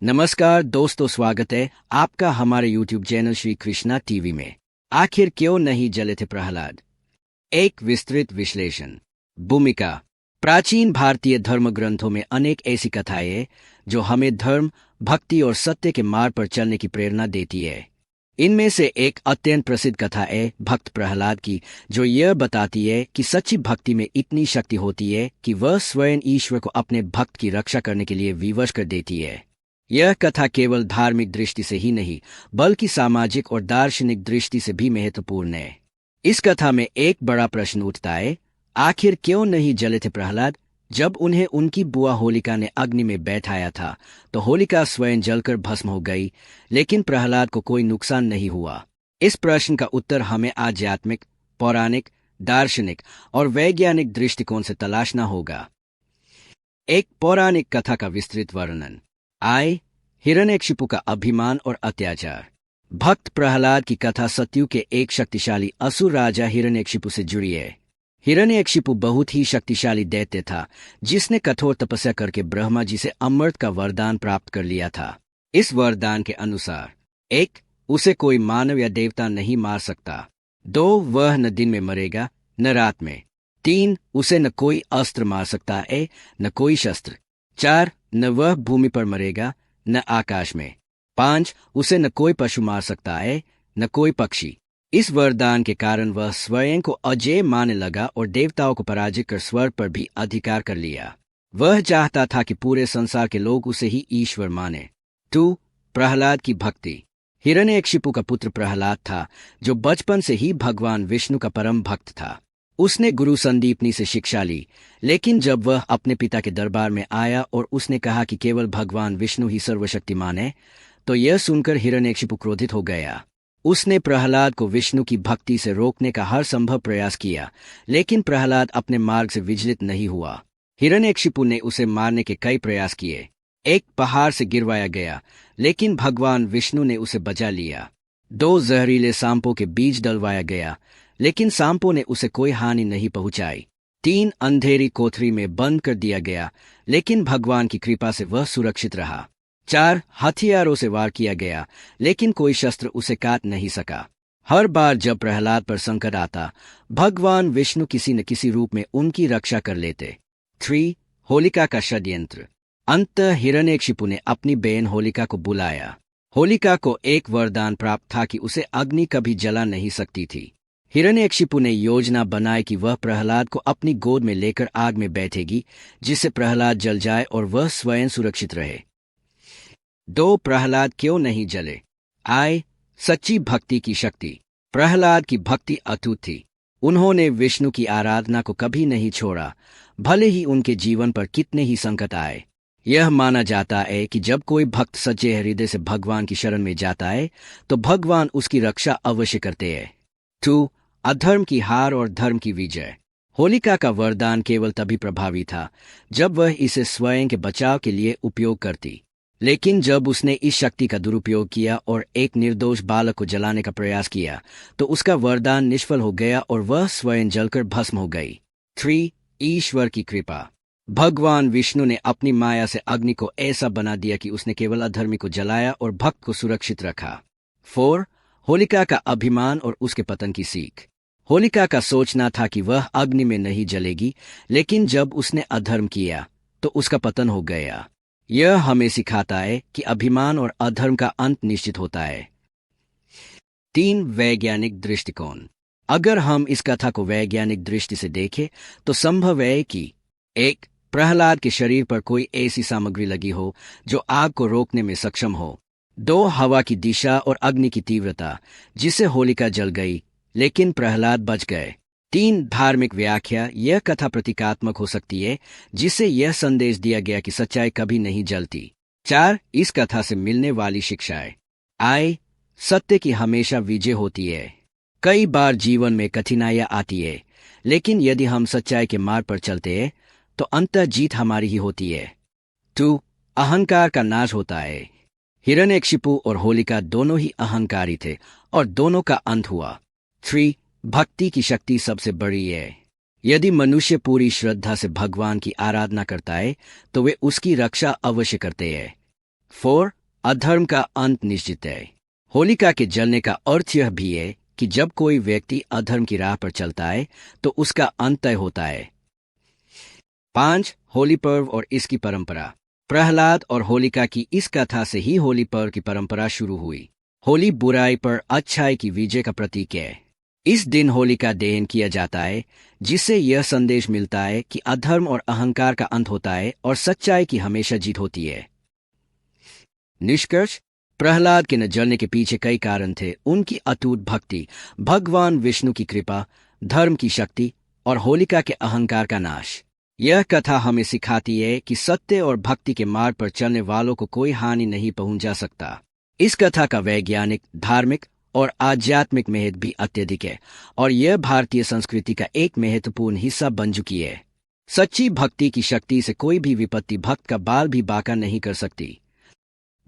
नमस्कार दोस्तों, स्वागत है आपका हमारे YouTube channel Shri Krishna TV में। आखिर क्यों नहीं जले थे प्रहलाद? एक विस्तृत विश्लेषण। भूमिका। प्राचीन भारतीय धर्म ग्रंथों में अनेक ऐसी कथाएं हैं जो हमें धर्म, भक्ति और सत्य के मार्ग पर चलने की प्रेरणा देती है। इनमें से एक अत्यंत प्रसिद्ध कथा है भक्त प्रहलाद की, जो यह बताती है कि सच्ची भक्ति में इतनी शक्ति होती है कि वह स्वयं ईश्वर को अपने भक्त की रक्षा करने के लिए विवश कर देती है। यह कथा केवल धार्मिक दृष्टि से ही नहीं बल्कि सामाजिक और दार्शनिक दृष्टि से भी महत्वपूर्ण है। इस कथा में एक बड़ा प्रश्न उठता है, आखिर क्यों नहीं जले थे प्रहलाद? जब उन्हें उनकी बुआ होलिका ने अग्नि में बैठाया था तो होलिका स्वयं जलकर भस्म हो गई, लेकिन प्रहलाद को कोई नुकसान नहीं हुआ। इस प्रश्न का उत्तर हमें आध्यात्मिक, पौराणिक, दार्शनिक और वैज्ञानिक दृष्टिकोण से तलाशना होगा। एक पौराणिक कथा का विस्तृत वर्णन। हिरण्यकशिपु का अभिमान और अत्याचार। भक्त प्रहलाद की कथा सत्यु के एक शक्तिशाली असुर राजा हिरण्यकशिपु से जुड़ी है। हिरण्यकशिपु बहुत ही शक्तिशाली दैत्य था, जिसने कठोर तपस्या करके ब्रह्मा जी से अमृत का वरदान प्राप्त कर लिया था। इस वरदान के अनुसार 1. उसे कोई मानव या देवता नहीं मार सकता। 2. वह न दिन में मरेगा न रात में। 3. उसे न कोई अस्त्र मार सकता है न कोई शस्त्र। 4. न वह भूमि पर मरेगा न आकाश में। 5. उसे न कोई पशु मार सकता है न कोई पक्षी। इस वरदान के कारण वह स्वयं को अजेय मानने लगा और देवताओं को पराजित कर स्वर्ग पर भी अधिकार कर लिया। वह चाहता था कि पूरे संसार के लोग उसे ही ईश्वर माने। 2. प्रहलाद की भक्ति। हिरण्यकशिपु का पुत्र प्रहलाद था, जो बचपन से ही भगवान विष्णु का परम भक्त था। उसने गुरु संदीपनी से शिक्षा ली, लेकिन जब वह अपने पिता के दरबार में आया और उसने कहा कि केवल भगवान विष्णु ही सर्वशक्तिमान है, तो यह सुनकर हिरण्यकशिपु क्रोधित हो गया। उसने प्रहलाद को विष्णु की भक्ति से रोकने का हर संभव प्रयास किया, लेकिन प्रहलाद अपने मार्ग से विचलित नहीं हुआ। हिरण्यकशिपु ने उसे मारने के कई प्रयास किए। एक पहाड़ से गिरवाया गया, लेकिन भगवान विष्णु ने उसे बचा लिया। 2 जहरीले सांपों के बीज डलवाया गया, लेकिन सांपों ने उसे कोई हानि नहीं पहुंचाई। 3 अंधेरी कोठरी में बंद कर दिया गया, लेकिन भगवान की कृपा से वह सुरक्षित रहा। 4 हथियारों से वार किया गया, लेकिन कोई शस्त्र उसे काट नहीं सका। हर बार जब प्रहलाद पर संकट आता, भगवान विष्णु किसी न किसी रूप में उनकी रक्षा कर लेते। 3 होलिका का षड्यंत्र। अंततः हिरण्यकशिपु ने अपनी बहन होलिका को बुलाया। होलिका को एक वरदान प्राप्त था कि उसे अग्नि कभी जला नहीं सकती थी। हिरण्यकशिपु ने योजना बनाई कि वह प्रहलाद को अपनी गोद में लेकर आग में बैठेगी, जिससे प्रहलाद जल जाए और वह स्वयं सुरक्षित रहे। 2 प्रहलाद क्यों नहीं जले? सच्ची भक्ति की शक्ति। प्रहलाद की भक्ति अटूट थी। उन्होंने विष्णु की आराधना को कभी नहीं छोड़ा, भले ही उनके जीवन पर कितने ही संकट आए। यह माना जाता है कि जब कोई भक्त सच्चे हृदय से भगवान की शरण में जाता है तो भगवान उसकी रक्षा अवश्य करते हैं। 2 अधर्म की हार और धर्म की विजय। होलिका का वरदान केवल तभी प्रभावी था जब वह इसे स्वयं के बचाव के लिए उपयोग करती, लेकिन जब उसने इस शक्ति का दुरुपयोग किया और एक निर्दोष बालक को जलाने का प्रयास किया तो उसका वरदान निष्फल हो गया और वह स्वयं जलकर भस्म हो गई। 3 ईश्वर की कृपा। भगवान विष्णु ने अपनी माया से अग्नि को ऐसा बना दिया कि उसने केवल अधर्मी को जलाया और भक्त को सुरक्षित रखा। 4 होलिका का अभिमान और उसके पतन की सीख। होलिका का सोचना था कि वह अग्नि में नहीं जलेगी, लेकिन जब उसने अधर्म किया तो उसका पतन हो गया। यह हमें सिखाता है कि अभिमान और अधर्म का अंत निश्चित होता है। 3 वैज्ञानिक दृष्टिकोण। अगर हम इस कथा को वैज्ञानिक दृष्टि से देखें तो संभव है कि 1 प्रहलाद के शरीर पर कोई ऐसी सामग्री लगी हो जो आग को रोकने में सक्षम हो। 2 हवा की दिशा और अग्नि की तीव्रता, जिससे होलिका जल गई लेकिन प्रहलाद बच गए। 3 धार्मिक व्याख्या। यह कथा प्रतीकात्मक हो सकती है, जिससे यह संदेश दिया गया कि सच्चाई कभी नहीं जलती। 4 इस कथा से मिलने वाली शिक्षाएं। सत्य की हमेशा विजय होती है। कई बार जीवन में कठिनाइयां आती है, लेकिन यदि हम सच्चाई के मार्ग पर चलते हैं तो अंततः जीत हमारी ही होती है। 2 अहंकार का नाश होता है। हिरण्यकशिपु और होलिका दोनों ही अहंकारी थे और दोनों का अंत हुआ। 3 भक्ति की शक्ति सबसे बड़ी है। यदि मनुष्य पूरी श्रद्धा से भगवान की आराधना करता है तो वे उसकी रक्षा अवश्य करते हैं। 4. अधर्म का अंत निश्चित है। होलिका के जलने का अर्थ यह भी है कि जब कोई व्यक्ति अधर्म की राह पर चलता है तो उसका अंत तय होता है। 5. होली पर्व और इसकी परंपरा। प्रहलाद और होलिका की इस कथा से ही होली पर्व की परंपरा शुरू हुई। होली बुराई पर अच्छाई की विजय का प्रतीक है। इस दिन होली का दहन किया जाता है, जिससे यह संदेश मिलता है कि अधर्म और अहंकार का अंत होता है और सच्चाई की हमेशा जीत होती है। निष्कर्ष, प्रहलाद के न जलने के पीछे कई कारण थे। उनकी अटूट भक्ति, भगवान विष्णु की कृपा, धर्म की शक्ति और होलिका के अहंकार का नाश। यह कथा हमें सिखाती है कि सत्य और भक्ति के मार्ग पर चलने वालों को कोई हानि नहीं पहुंचा सकता। इस कथा का वैज्ञानिक, धार्मिक और आध्यात्मिक महत्व भी अत्यधिक है और यह भारतीय संस्कृति का एक महत्वपूर्ण हिस्सा बन चुकी है। सच्ची भक्ति की शक्ति से कोई भी विपत्ति भक्त का बाल भी बांका नहीं कर सकती।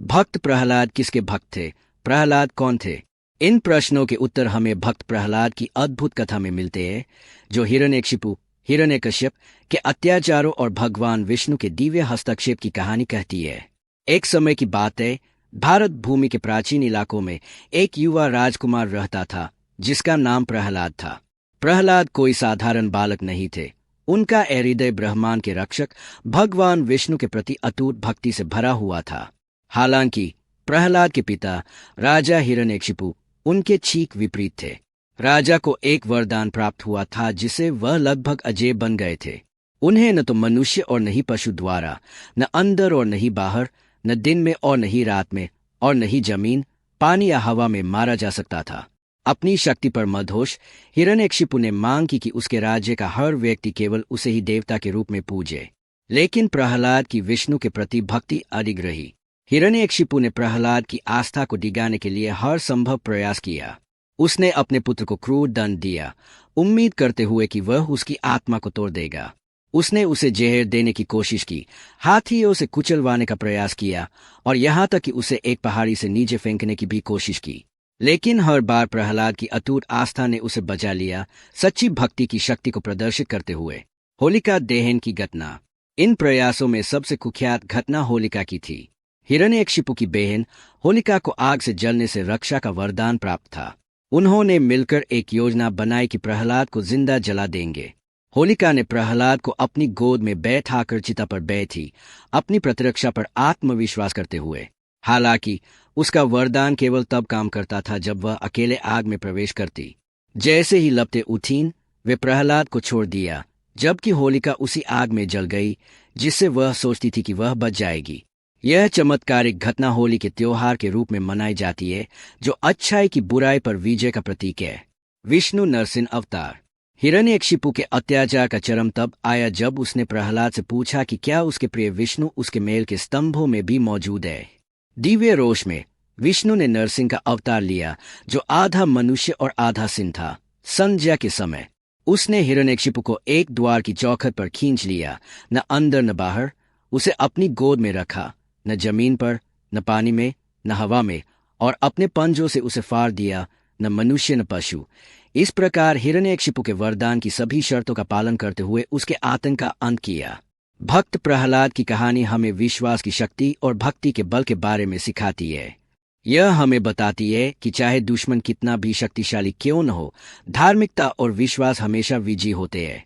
भक्त प्रहलाद किसके भक्त थे? प्रहलाद कौन थे? इन प्रश्नों के उत्तर हमें भक्त प्रहलाद की अद्भुत कथा में मिलते हैं, जो हिरण्यकशिपु, हिरण्यकश्यप के अत्याचारों और भगवान विष्णु के दिव्य हस्तक्षेप की कहानी कहती है। एक समय की बात है, भारत भूमि के प्राचीन इलाकों में एक युवा राजकुमार रहता था, जिसका नाम प्रहलाद था। प्रहलाद कोई साधारण बालक नहीं थे। उनका हृदय ब्रह्मांड के रक्षक भगवान विष्णु के प्रति अटूट भक्ति से भरा हुआ था। हालांकि प्रहलाद के पिता राजा हिरण्यकशिपु उनके ठीक विपरीत थे। राजा को एक वरदान प्राप्त हुआ था, जिसे वह लगभग अजय बन गए थे। उन्हें न तो मनुष्य और न ही पशु द्वारा, न अंदर और न ही बाहर, न दिन में और न ही रात में, और न ही जमीन, पानी या हवा में मारा जा सकता था। अपनी शक्ति पर मदहोश हिरण्यकशिपु ने मांग की कि उसके राज्य का हर व्यक्ति केवल उसे ही देवता के रूप में पूजे। लेकिन प्रहलाद की विष्णु के प्रति भक्ति अडिग रही। हिरण्यकशिपु ने प्रहलाद की आस्था को डिगाने के लिए हर संभव प्रयास किया। उसने अपने पुत्र को क्रूर दंड दिया, उम्मीद करते हुए कि वह उसकी आत्मा को तोड़ देगा। उसने उसे जहर देने की कोशिश की, हाथियों से कुचलवाने का प्रयास किया और यहाँ तक कि उसे एक पहाड़ी से नीचे फेंकने की भी कोशिश की। लेकिन हर बार प्रहलाद की अटूट आस्था ने उसे बचा लिया, सच्ची भक्ति की शक्ति को प्रदर्शित करते हुए। होलिका दहन की घटना। इन प्रयासों में सबसे कुख्यात घटना होलिका की थी। हिरण्यकशिपु की बहन होलिका को आग से जलने से रक्षा का वरदान प्राप्त था। उन्होंने मिलकर एक योजना बनाई कि प्रहलाद को जिंदा जला देंगे। होलिका ने प्रहलाद को अपनी गोद में बैठाकर चिता पर बैठी, अपनी प्रतिरक्षा पर आत्मविश्वास करते हुए। हालांकि उसका वरदान केवल तब काम करता था जब वह अकेले आग में प्रवेश करती। जैसे ही लपटें उठीं, वे प्रहलाद को छोड़ दिया, जबकि होलिका उसी आग में जल गई जिससे वह सोचती थी कि वह बच जाएगी। यह चमत्कारिक घटना होली के त्योहार के रूप में मनाई जाती है, जो अच्छाई की बुराई पर विजय का प्रतीक है। विष्णु नरसिंह अवतार। हिरण्यकशिपु के अत्याचार का चरम तब आया जब उसने प्रहलाद से पूछा कि क्या उसके प्रिय विष्णु उसके महल के स्तंभों में भी मौजूद है। दिव्य रोष में विष्णु ने नरसिंह का अवतार लिया, जो आधा मनुष्य और आधा सिंह था। संध्या के समय उसने हिरण्यकशिपु को एक द्वार की चौखट पर खींच लिया, न अंदर न बाहर। उसे अपनी गोद में रखा, न जमीन पर, न पानी में, न हवा में, और अपने पंजों से उसे फाड़ दिया, न मनुष्य न पशु। इस प्रकार हिरण्यकशिपु के वरदान की सभी शर्तों का पालन करते हुए उसके आतंक का अंत किया। भक्त प्रहलाद की कहानी हमें विश्वास की शक्ति और भक्ति के बल के बारे में सिखाती है। यह हमें बताती है कि चाहे दुश्मन कितना भी शक्तिशाली क्यों न हो, धार्मिकता और विश्वास हमेशा विजयी होते हैं।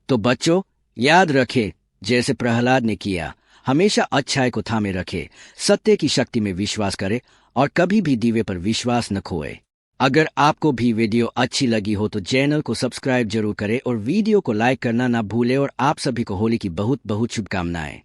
तो बच्चों, याद रखें, जैसे प्रहलाद ने किया, हमेशा अच्छाई को थामे रखे, सत्य की शक्ति में विश्वास करे और कभी भी दिव्य पर विश्वास न खोए। अगर आपको भी वीडियो अच्छी लगी हो तो चैनल को सब्सक्राइब जरूर करें और वीडियो को लाइक करना ना भूलें। और आप सभी को होली की बहुत बहुत शुभकामनाएं।